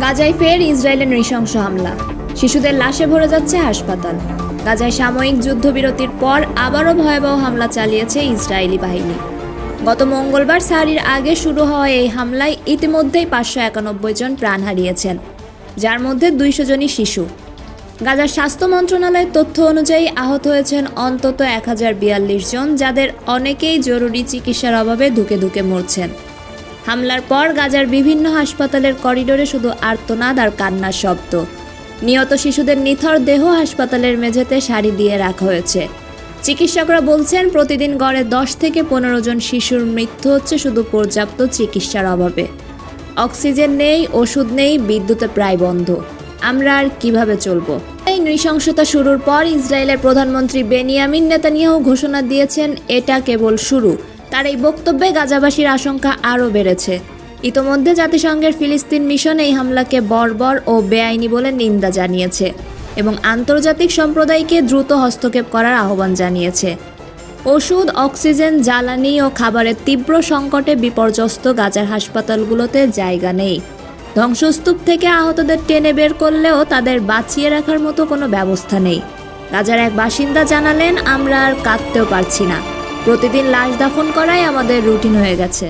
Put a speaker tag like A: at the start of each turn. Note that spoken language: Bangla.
A: গাজায় ফের ইসরায়েলের নৃশংস হামলা, শিশুদের লাশে ভরে যাচ্ছে হাসপাতাল। গাজায় সাময়িক যুদ্ধবিরতির পর আবারও ভয়াবহ হামলা চালিয়েছে ইসরায়েলি বাহিনী। গত মঙ্গলবার সারির আগে শুরু হওয়া এই হামলায় ইতিমধ্যেই 591 জন প্রাণ হারিয়েছেন, যার মধ্যে 200 জনই শিশু। গাজার স্বাস্থ্য মন্ত্রণালয়ের তথ্য অনুযায়ী আহত হয়েছেন অন্তত 1042 জন, যাদের অনেকেই জরুরি চিকিৎসার অভাবে ধুকে ধুকে মরছেন। হামলার পর গাজার বিভিন্ন হাসপাতালের করিডোরে শুধু আর্তনাদ আর কান্নার শব্দ। নিহত শিশুদের নিথর দেহ হাসপাতালের মেঝেতে সারি দিয়ে রাখা হয়েছে। চিকিৎসকরা বলছেন প্রতিদিন গড়ে 10 থেকে 15 জন শিশুর মৃত্যু হচ্ছে শুধু পর্যাপ্ত চিকিৎসার অভাবে। অক্সিজেন নেই, ওষুধ নেই, বিদ্যুতে প্রায় বন্ধ। আমরা আর কিভাবে চলবো? এই নৃশংসতা শুরুর পর ইসরায়েলের প্রধানমন্ত্রী বেনিয়ামিন নেতানিয়াহু ঘোষণা দিয়েছেন এটা কেবল শুরু। তার এই বক্তব্যে গাজাবাসীর আশঙ্কা আরও বেড়েছে। ইতোমধ্যে জাতিসংঘের ফিলিস্তিন মিশন এই হামলাকে বর্বর ও বেআইনি বলে নিন্দা জানিয়েছে এবং আন্তর্জাতিক সম্প্রদায়কে দ্রুত হস্তক্ষেপ করার আহ্বান জানিয়েছে। ওষুধ, অক্সিজেন, জ্বালানি ও খাবারের তীব্র সংকটে বিপর্যস্ত গাজার হাসপাতালগুলোতে জায়গা নেই। ধ্বংসস্তূপ থেকে আহতদের টেনে বের করলেও তাদের বাঁচিয়ে রাখার মতো কোনো ব্যবস্থা নেই। গাজার এক বাসিন্দা জানালেন, আমরা আর কাঁদতেও পারছি না। প্রতিদিন লাশ দাফন করাই আমাদের রুটিন হয়ে গেছে।